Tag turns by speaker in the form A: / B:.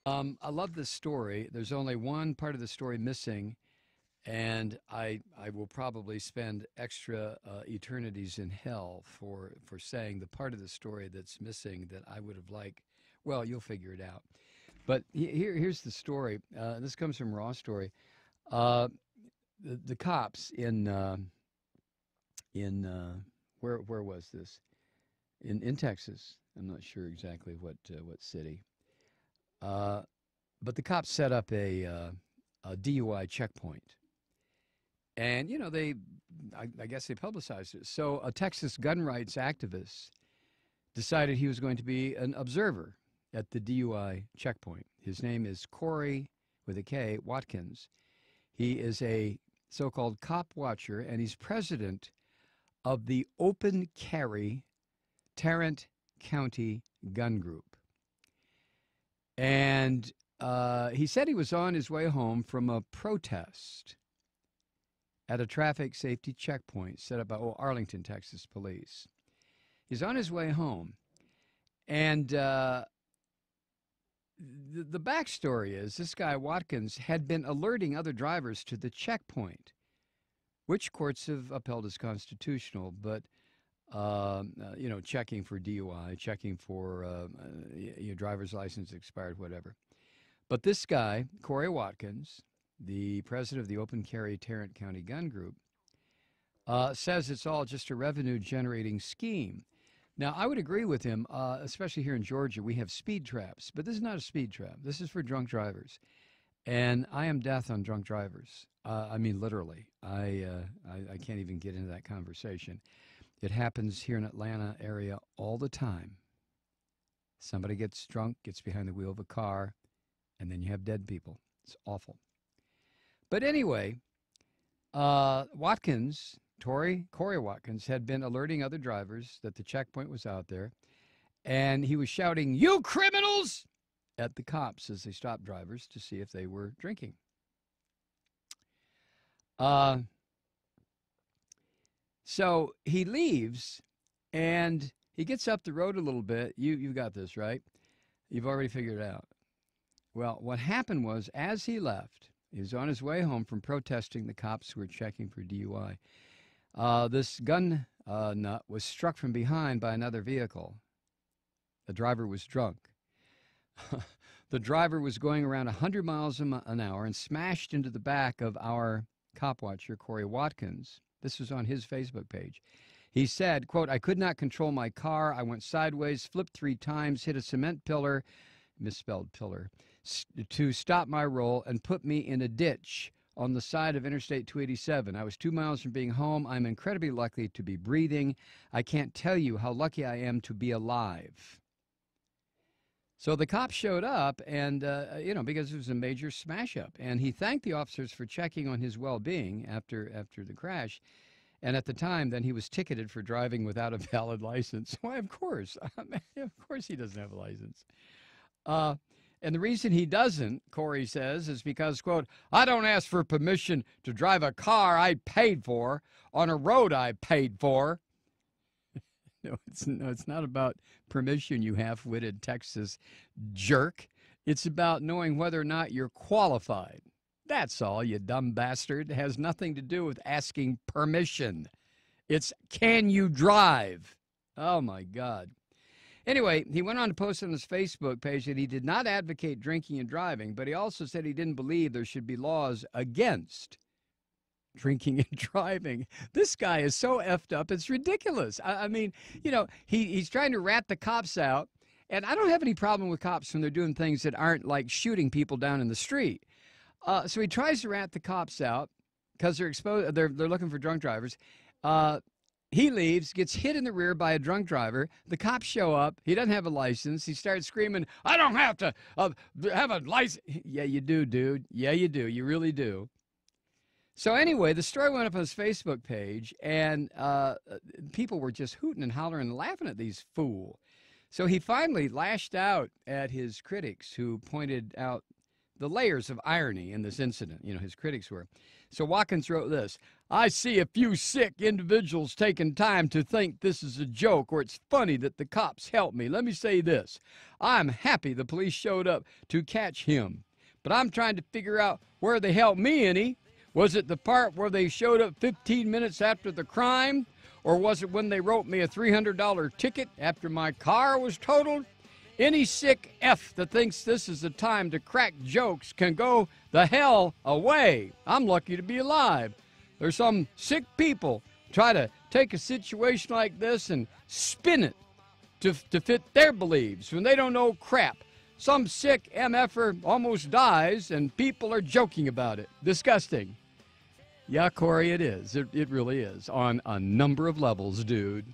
A: I love this story. There's only one part of the story missing, and I will probably spend extra eternities in hell for saying the part of the story that's missing that I would have liked. Well, you'll figure it out. But here's the story. This comes from Raw Story. Uh, the cops in where was this? In Texas. I'm not sure exactly what city. Uh, but the cops set up a DUI checkpoint, and I guess they publicized it. So a Texas gun rights activist decided he was going to be an observer at the DUI checkpoint. His name is Kory with a K Watkins. He is a so-called cop watcher, and he's president of the Open Carry Tarrant County Gun Group. And he said he was on his way home from a protest at a traffic safety checkpoint set up by Arlington, Texas police. He's on his way home. And the backstory is this guy, Watkins, had been alerting other drivers to the checkpoint, which courts have upheld as constitutional, but checking for DUI, checking for your driver's license expired, whatever. But this guy, Kory Watkins, the president of the Open Carry Tarrant County Gun Group, says it's all just a revenue-generating scheme. Now, I would agree with him, especially here in Georgia. We have speed traps, but this is not a speed trap. This is for drunk drivers. And I am death on drunk drivers. I mean, literally. I can't even get into that conversation. It happens here in Atlanta area all the time. Somebody gets drunk, gets behind the wheel of a car, and then you have dead people. It's awful. But anyway, Watkins, Kory Watkins, had been alerting other drivers that the checkpoint was out there, and he was shouting, "You criminals!" at the cops as they stopped drivers to see if they were drinking. So he leaves, and he gets up the road a little bit. You got this, right? You've already figured it out. Well, what happened was, as he left, he was on his way home from protesting the cops who were checking for DUI. This gun nut was struck from behind by another vehicle. The driver was drunk. The driver was going around 100 miles an hour and smashed into the back of our cop watcher, Kory Watkins. This was on his Facebook page. He said, quote, "I could not control my car. I went sideways, flipped 3 times, hit a cement pillar," misspelled pillar, "to stop my roll and put me in a ditch on the side of Interstate 287. I was 2 miles from being home. I'm incredibly lucky to be breathing. I can't tell you how lucky I am to be alive." So the cops showed up, and, because it was a major smash-up. And he thanked the officers for checking on his well-being after the crash. And at the time, then he was ticketed for driving without a valid license. Why, of course. Of course he doesn't have a license. And the reason he doesn't, Kory says, is because, quote, "I don't ask for permission to drive a car I paid for on a road I paid for." No, it's not about permission, you half-witted Texas jerk. It's about knowing whether or not you're qualified. That's all, you dumb bastard. It has nothing to do with asking permission. It's, can you drive? Oh, my God. Anyway, he went on to post on his Facebook page that he did not advocate drinking and driving, but he also said he didn't believe there should be laws against drinking and driving. This guy is so effed up, it's ridiculous. I mean, he's trying to rat the cops out, and I don't have any problem with cops when they're doing things that aren't like shooting people down in the street. So he tries to rat the cops out because they're exposed. They're looking for drunk drivers. He leaves, gets hit in the rear by a drunk driver. The cops show up. He doesn't have a license. He starts screaming, "I don't have to have a license." Yeah, you do, dude. Yeah, you do. You really do. So anyway, the story went up on his Facebook page, and people were just hooting and hollering and laughing at these fools. So he finally lashed out at his critics, who pointed out the layers of irony in this incident, his critics were. So Watkins wrote this: I see a few sick individuals taking time to think this is a joke or it's funny that the cops helped me. Let me say this. I'm happy the police showed up to catch him, but I'm trying to figure out where they helped me any. Was it the part where they showed up 15 minutes after the crime? Or was it when they wrote me a $300 ticket after my car was totaled? Any sick F that thinks this is the time to crack jokes can go the hell away. I'm lucky to be alive. There's some sick people try to take a situation like this and spin it to fit their beliefs when they don't know crap. Some sick MFer almost dies and people are joking about it. Disgusting. Yeah, Kory, it is. It really is on a number of levels, dude.